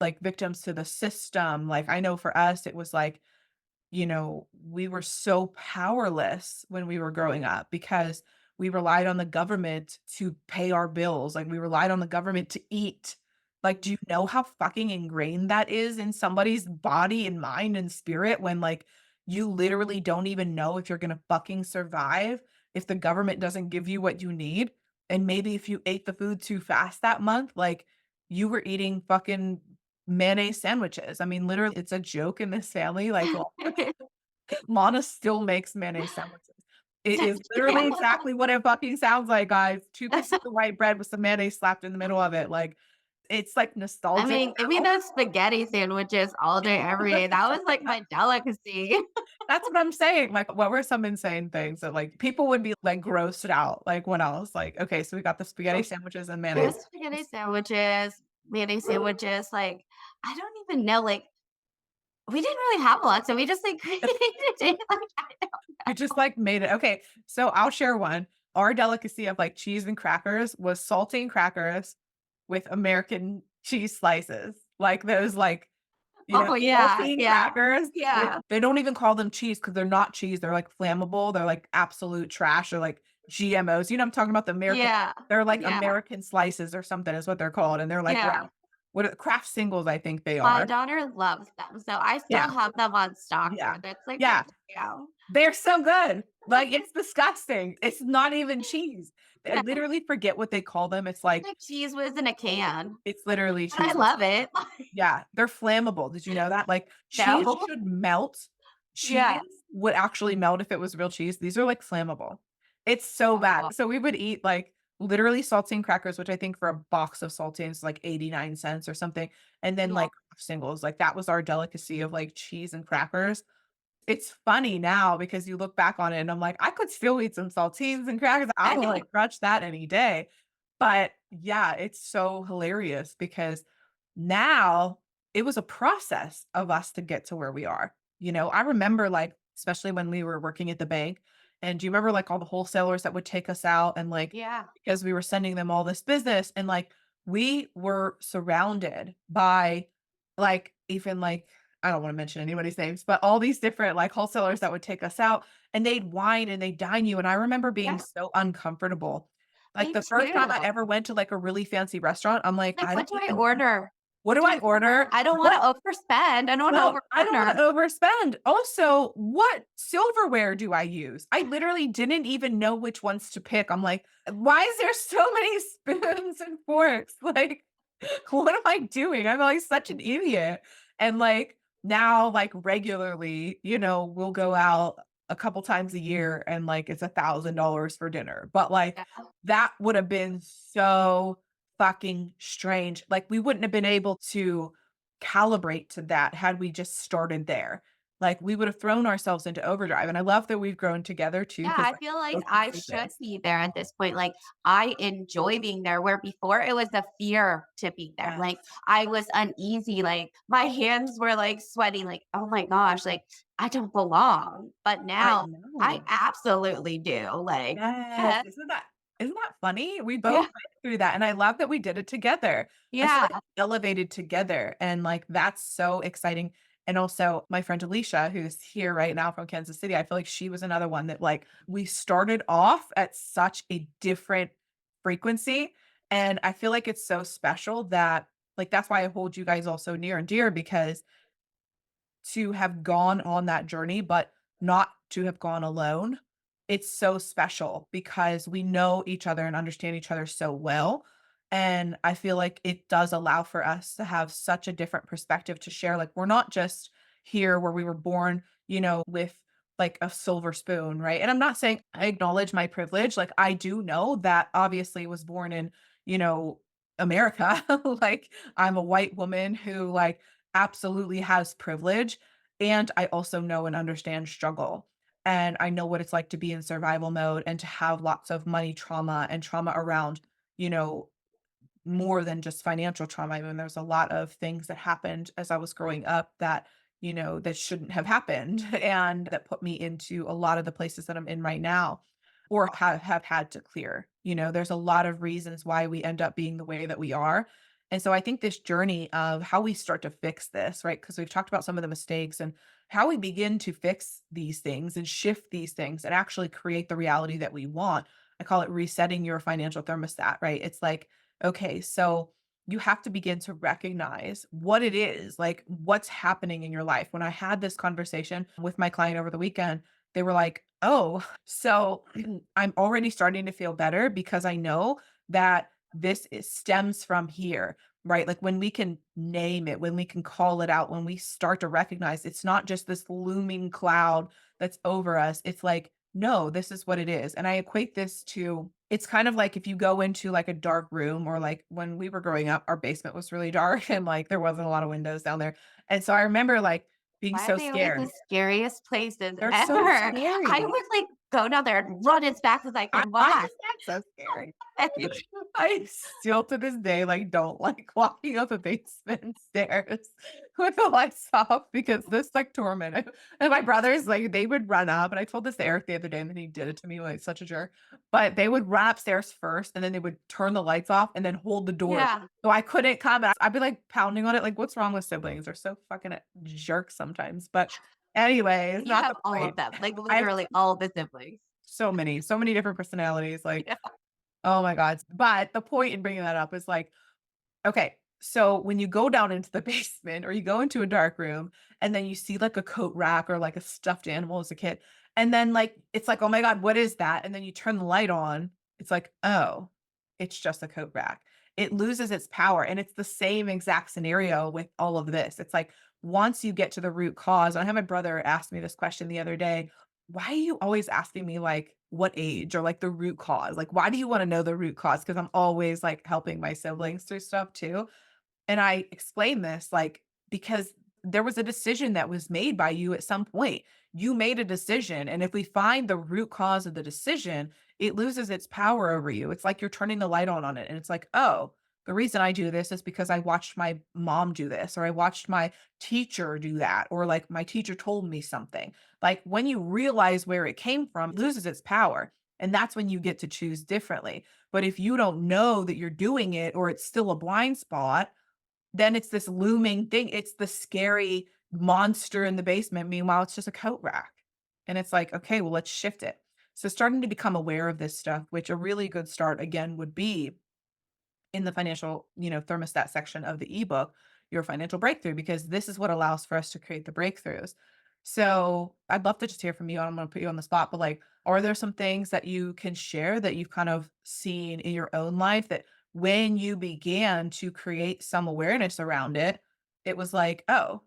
A: like victims to the system. Like I know for us, it was like, we were so powerless when we were growing up because we relied on the government to pay our bills. Like we relied on the government to eat. Like, do you know how fucking ingrained that is in somebody's body and mind and spirit when like you literally don't even know if you're gonna fucking survive if the government doesn't give you what you need? And maybe if you ate the food too fast that month, like you were eating fucking mayonnaise sandwiches. I mean, literally, it's a joke in this family. Like, Lana still makes mayonnaise sandwiches. It is literally exactly what it fucking sounds like, guys. 2 pieces of white bread with some mayonnaise slapped in the middle of it. Like, it's like
B: I
A: nostalgic
B: mean, give me
A: now.
B: those spaghetti sandwiches all day, every day. That was like my delicacy.
A: That's what I'm saying. Like, what were some insane things that like people would be like grossed out? Like, when I was like, okay, so we got the spaghetti sandwiches and mayonnaise.
B: Those spaghetti sandwiches, mayonnaise sandwiches, like, I don't even know, like, we didn't really have a lot, so we just, like, created it, like, I
A: You
B: don't
A: just
B: know.
A: like made it. Okay, so I'll share one. Our delicacy of like cheese and crackers was saltine crackers with American cheese slices. Like those like,
B: Oh, yeah,
A: saltine
B: yeah,
A: crackers with,
B: yeah,
A: they don't even call them cheese because 'cause they're not cheese, they're like flammable, they're like absolute trash or like GMOs. You know, I'm talking about the American,
B: yeah,
A: they're like
B: yeah,
A: American slices or something is what they're called, and they're like
B: yeah.
A: round. What are Kraft singles, I think they
B: My
A: are.
B: daughter loves them, so I
A: Yeah,
B: still have them on stock
A: yeah,
B: here. That's, like, my
A: yeah.
B: jam.
A: They're so good. Like, it's disgusting. It's not even cheese. I
B: Yeah,
A: literally forget what they call them. It's
B: it's
A: like
B: like Cheese Whiz in a can,
A: it's literally
B: and I
A: cheese whiz.
B: love it.
A: Yeah, they're flammable. Did you know that? Like, cheese
B: No.
A: should melt.
B: Yeah.
A: Cheese would actually melt if it was real cheese. These are, like, flammable. It's so
B: Oh,
A: bad. So we would eat, like, literally saltine crackers, which I think for a box of saltines is, like, 89 cents or something, and then,
B: yeah.
A: like, singles. Like, that was our delicacy of, like, cheese and crackers. It's funny now because you look back on it and I'm like, I could still eat some saltines and crackers. I will like crutch that any day. But yeah, it's so hilarious because now it was a process of us to get to where we are. I remember like, especially when we were working at the bank, and do you remember like all the wholesalers that would take us out and like,
B: Yeah.
A: because we were sending them all this business and like we were surrounded by like even like I don't want to mention anybody's names, but all these different like wholesalers that would take us out and they'd wine and they'd dine you. And I remember being
B: Yeah,
A: so uncomfortable. Like
B: me
A: the first time
B: too.
A: I ever went to like a really fancy restaurant, I'm like,
B: Like,
A: I
B: what
A: don't
B: do I
A: even,
B: order?
A: what
B: What
A: do
B: do
A: I
B: I
A: order?
B: I don't wanna
A: What
B: overspend. I don't wanna
A: well, I don't
B: overorder.
A: wanna overspend. Also, what silverware do I use? I literally didn't even know which ones to pick. I'm like, "Why is there so many spoons and forks?" Like, what am I doing? I'm, like, such an idiot. And, like, now, like, regularly, we'll go out a couple times a year and, like, it's $1,000 for dinner. But, like,
B: Yeah.
A: that would have been so fucking strange. Like, we wouldn't have been able to calibrate to that had we just started there. like, we would have thrown ourselves into overdrive, and I love that we've grown together too,
B: Yeah,
A: because
B: I
A: like,
B: feel like
A: we both
B: I
A: do
B: should
A: this.
B: be there at this point. Like, I enjoy being there where before it was a fear to be there. Like,
A: Yes.
B: I was uneasy. Like, my hands were like sweating. Like, oh my gosh, like I don't belong. But
A: I
B: now I
A: know.
B: absolutely do. Like,
A: Yes,
B: yeah,
A: isn't that funny? We both
B: yeah,
A: went through that, and I love that we did it together. I feel
B: yeah.
A: like we elevated together, and, like, that's so exciting, and also my friend Alicia, who's here right now from Kansas City, I feel like she was another one that, like, we started off at such a different frequency, and I feel like it's so special that like, that's why I hold you guys all so near and dear because to have gone on that journey, but not to have gone alone. It's so special because we know each other and understand each other so well. And I feel like it does allow for us to have such a different perspective to share. Like, we're not just here where we were born, with like a silver spoon, right? And I'm not saying I acknowledge my privilege. Like, I do know that obviously was born in, you know, America. Like, I'm a white woman who, like, absolutely has privilege, and I also know and understand struggle. And I know what it's like to be in survival mode and to have lots of money trauma and trauma around, you know, more than just financial trauma. I mean, there's a lot of things that happened as I was growing up that, that shouldn't have happened and that put me into a lot of the places that I'm in right now or have had to clear. There's a lot of reasons why we end up being the way that we are. And so I think this journey of how we start to fix this, right? Because we've talked about some of the mistakes and how we begin to fix these things and shift these things and actually create the reality that we want. I call it resetting your financial thermostat, right? It's like, okay, so you have to begin to recognize what it is, like what's happening in your life. When I had this conversation with my client over the weekend, they were like, "Oh, so I'm already starting to feel better because I know that stems from here." Right? Like when we can name it, when we can call it out, when we start to recognize it's not just this looming cloud that's over us. It's like, no, this is what it is. And I equate this to it's kind of like if you go into like a dark room or like when we were growing up, our basement was really dark and like there wasn't a lot of windows down there. And so I remember like being
B: Why are
A: so
B: they always the
A: scared.
B: scariest places
A: They're
B: ever?
A: so
B: I
A: scary.
B: would like go down there and run as fast as I
A: I
B: can
A: find
B: walk.
A: that so scary. I still to this day, like, don't like walking up a basement stairs with the lights off because this like tormented. And my brothers, like, they would run up, and I told this to Eric the other day, and then he did it to me like such a jerk. But they would run upstairs first, and then they would turn the lights off and then hold the door.
B: Yeah,
A: So I couldn't come. And I'd be like pounding on it, like, what's wrong with siblings? They're so fucking jerks sometimes. But anyways,
B: you
A: not the
B: have all of
A: point.
B: them, like
A: I have
B: literally all the siblings.
A: so many different personalities. Like,
B: Yeah,
A: oh my god. But the point in bringing that up is like, okay, so when you go down into the basement or you go into a dark room and then you see like a coat rack or like a stuffed animal as a kid, and then like it's like, oh my God, what is that? And then you turn the light on, it's like, oh, it's just a coat rack. It loses its power. And it's the same exact scenario with all of this. It's like once you get to the root cause, I had my brother ask me this question the other day. Why are you always asking me like what age or like the root cause? Like, why do you want to know the root cause? Because I'm always like helping my siblings through stuff too. And I explained this, like, because there was a decision that was made by you at some point. You made a decision. And if we find the root cause of the decision, it loses its power over you. It's like you're turning the light on it. And it's like, oh, the reason I do this is because I watched my mom do this, or I watched my teacher do that, or like my teacher told me something. Like when you realize where it came from, it loses its power. And that's when you get to choose differently. But if you don't know that you're doing it or it's still a blind spot, then it's this looming thing. It's the scary monster in the basement. Meanwhile, it's just a coat rack. And it's like, okay, well, let's shift it. So starting to become aware of this stuff, which a really good start again would be in the financial, thermostat section of the ebook, Your Financial Breakthrough, because this is what allows for us to create the breakthroughs. So I'd love to just hear from you. I'm going to put you on the spot, but like, are there some things that you can share that you've kind of seen in your own life that when you began to create some awareness around it, it was like, oh,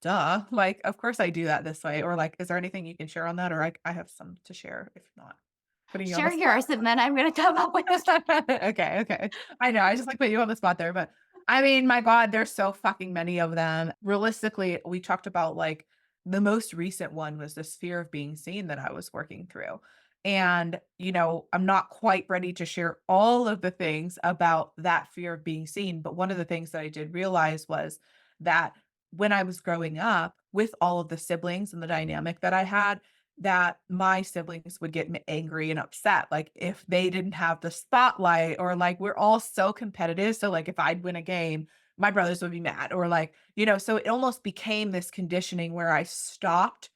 A: duh. Like, of course I do that this way. Or like, is there anything you can share on that? Or I have some to share if not. Putting you on the
B: share
A: spot.
B: yours, and then I'm gonna come up with
A: Okay, okay. I know, I just, like, put you on the spot there, but, I mean, my god, there's so fucking many of them. Realistically, we talked about, like, the most recent one was this fear of being seen that I was working through. And, I'm not quite ready to share all of the things about that fear of being seen. But one of the things that I did realize was that when I was growing up with all of the siblings and the dynamic that I had, that my siblings would get angry and upset. Like if they didn't have the spotlight, or like we're all so competitive. So, like, if I'd win a game, my brothers would be mad, or like, so it almost became this conditioning where I stopped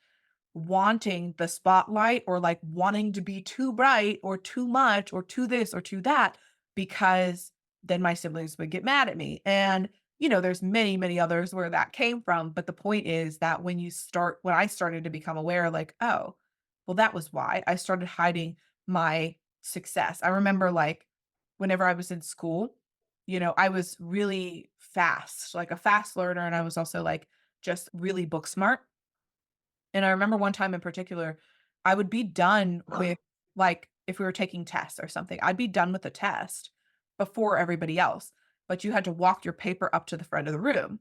A: wanting the spotlight, or like wanting to be too bright or too much or too this or too that, because then my siblings would get mad at me. And, there's many, many others where that came from. But the point is that when I started to become aware, like, oh, well, that was why I started hiding my success. I remember, like, whenever I was in school, I was really fast, like a fast learner. And I was also like just really book smart. And I remember one time in particular, I would be done with, like, if we were taking tests or something, I'd be done with the test before everybody else, but you had to walk your paper up to the front of the room.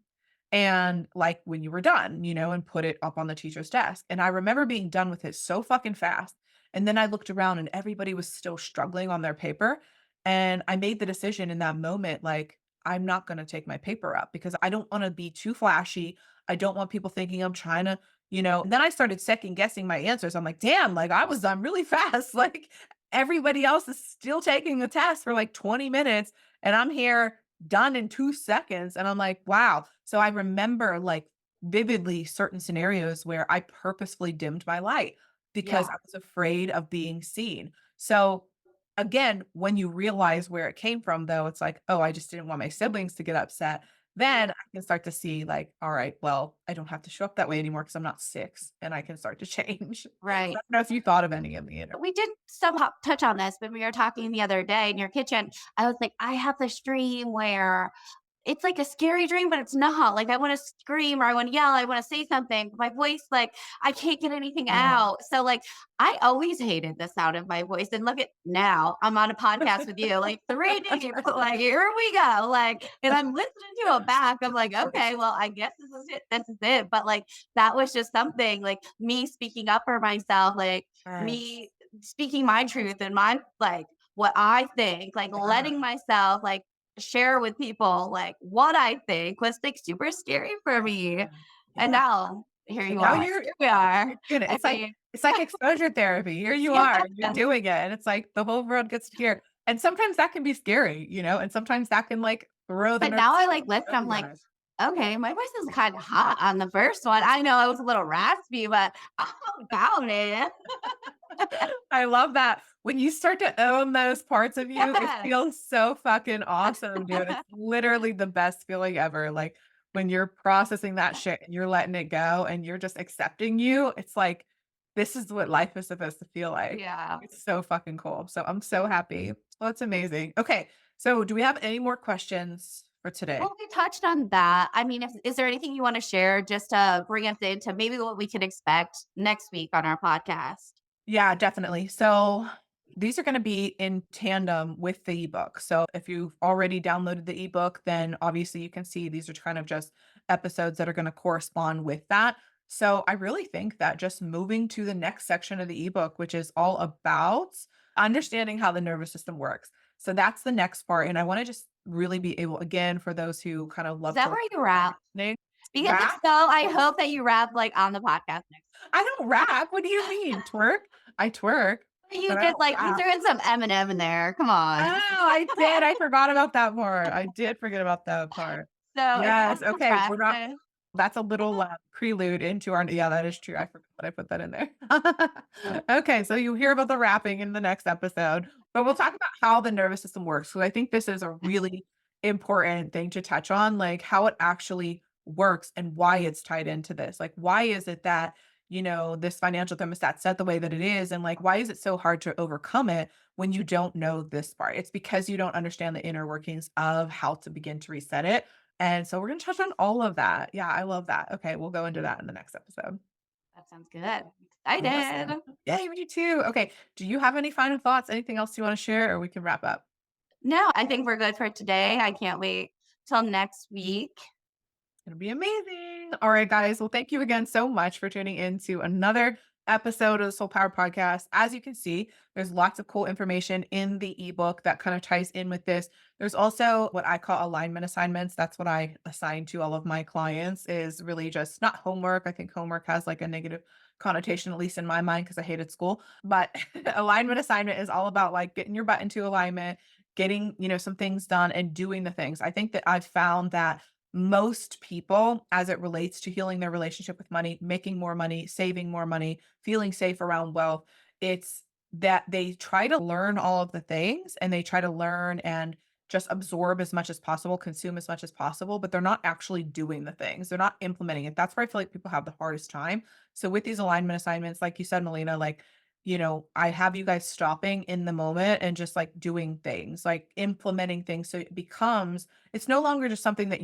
A: And like when you were done, and put it up on the teacher's desk. And I remember being done with it so fucking fast. And then I looked around and everybody was still struggling on their paper. And I made the decision in that moment, like, I'm not going to take my paper up because I don't want to be too flashy. I don't want people thinking I'm trying to, and then I started second guessing my answers. I'm like, damn, like I was done really fast. Like everybody else is still taking the test for like 20 minutes and I'm here done in 2 seconds. And I'm like, wow. So I remember like vividly certain scenarios where I purposefully dimmed my light because
B: Yeah,
A: I was afraid of being seen. So again, when you realize where it came from, though, it's like, oh, I just didn't want my siblings to get upset. Then
B: yeah,
A: I can start to see like, all right, well, I don't have to show up that way anymore because I'm not 6 and I can start to change. So I
B: right.
A: don't know if you thought of any of the inter.
B: We did somehow touch on this when we were talking the other day in your kitchen. I was like, I have this dream where it's like a scary dream, but it's not. Like, I wanna scream or I wanna yell, I wanna say something. My voice, like, I can't get anything
A: Oh.
B: out. So, like, I always hated the sound of my voice, and look at now, I'm on a podcast with you, like, 3 deep, like, here we go, like, and I'm listening to it back. I'm like, "Okay, well, I guess this is it." But, like, that was just something, like, me speaking up for myself, like,
A: Yes.
B: me speaking my truth and my like, what I think, like,
A: Yeah.
B: letting myself, like, share with people, like, what I think was, like, super scary for me. And
A: Yeah.
B: now, here
A: And
B: you
A: now
B: are.
A: you're
B: Here we are.
A: doing it.
B: I mean,
A: It's like exposure therapy. Here you
B: yeah.
A: are, you're doing it, and it's like the whole world gets to hear. And sometimes that can be scary, and sometimes that can like throw the
B: But
A: nervous
B: now I,
A: system
B: like, listen,
A: for
B: I'm like,
A: everyone.
B: "Okay, my voice is kinda hot on the first one." I know I was a little raspy, but I'm about it.
A: I love that. When you start to own those parts of you, it
B: Yes.
A: feels so fucking awesome, dude. It's literally the best feeling ever. Like when you're processing that shit and you're letting it go and you're just accepting you, it's like, this is what life is supposed to feel like.
B: Yeah.
A: It's so fucking cool. So I'm so happy. Oh, it's amazing. Okay. So do we have any more questions for today?
B: Well, we touched on that. I mean, if is there anything you wanna share just to bring us into maybe what we can expect next week on our podcast?
A: Yeah, definitely. So these are going to be in tandem with the ebook. So if you've already downloaded the ebook, then obviously you can see these are kind of just episodes that are going to correspond with that. So I really think that just moving to the next section of the ebook, which is all about understanding how the nervous system works. So that's the next part. And I want to just really be able, again, for those who kind of
B: Is
A: love
B: that
A: to
B: where you wrap?
A: listening,
B: Because if
A: rap.
B: so, I hope that you rap, like, on the podcast next
A: I don't rap. What do you mean? Twerk? I twerk,
B: you
A: but I
B: did,
A: don't
B: like, you
A: rap.
B: threw in some Eminem in there, come on.
A: Oh, I did, I forgot about that part. I did forget about that part.
B: So, if you
A: Yes,
B: want some
A: okay, we're not
B: practice
A: that's a little, prelude into our yeah, that is true, I forgot that I put that in there. Okay, so you hear about the wrapping in the next episode, but we'll talk about how the nervous system works, because I think this is a really important thing to touch on, like, how it actually works and why it's tied into this. Like, why is it that, this financial thermostat set the way that it is, and, like, why is it so hard to overcome it when you don't know this part? It's because you don't understand the inner workings of how to begin to reset it, and so we're gonna touch on all of that. Yeah, I love that. Okay, we'll go into that in the next episode.
B: that sounds good.
A: Awesome.
B: Excited.
A: Yeah, you too. Okay, do you have any final thoughts? Anything else you wanna share, or we can wrap up?
B: No, I think we're good for today. I can't wait till next week.
A: Gonna be amazing. All right, guys. Well, thank you again so much for tuning in to another episode of the Soul Power Podcast. As you can see, there's lots of cool information in the ebook that kind of ties in with this. There's also what I call alignment assignments. That's what I assign to all of my clients, is really just not homework. I think homework has like a negative connotation, at least in my mind, because I hated school. But alignment assignment is all about like getting your butt into alignment, getting, some things done and doing the things. I think that I've found that most people, as it relates to healing their relationship with money, making more money, saving more money, feeling safe around wealth, it's that they try to learn all of the things and they try to learn and just absorb as much as possible, consume as much as possible, but they're not actually doing the things. They're not implementing it. That's where I feel like people have the hardest time. So with these alignment assignments, like you said, Melina, like, I have you guys stopping in the moment and just like doing things, like implementing things. So it's no longer just something that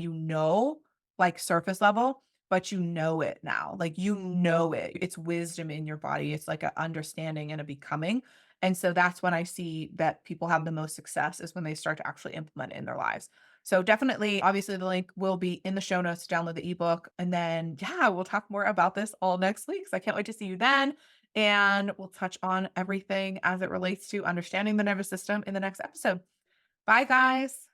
A: like surface level, but you know it now. Like you know it. It's wisdom in your body. It's like an understanding and a becoming. And so that's when I see that people have the most success is when they start to actually implement it in their lives. So definitely, obviously, the link will be in the show notes to download the ebook. And then, yeah, we'll talk more about this all next week. So I can't wait to see you then. And we'll touch on everything as it relates to understanding the nervous system in the next episode. Bye, guys.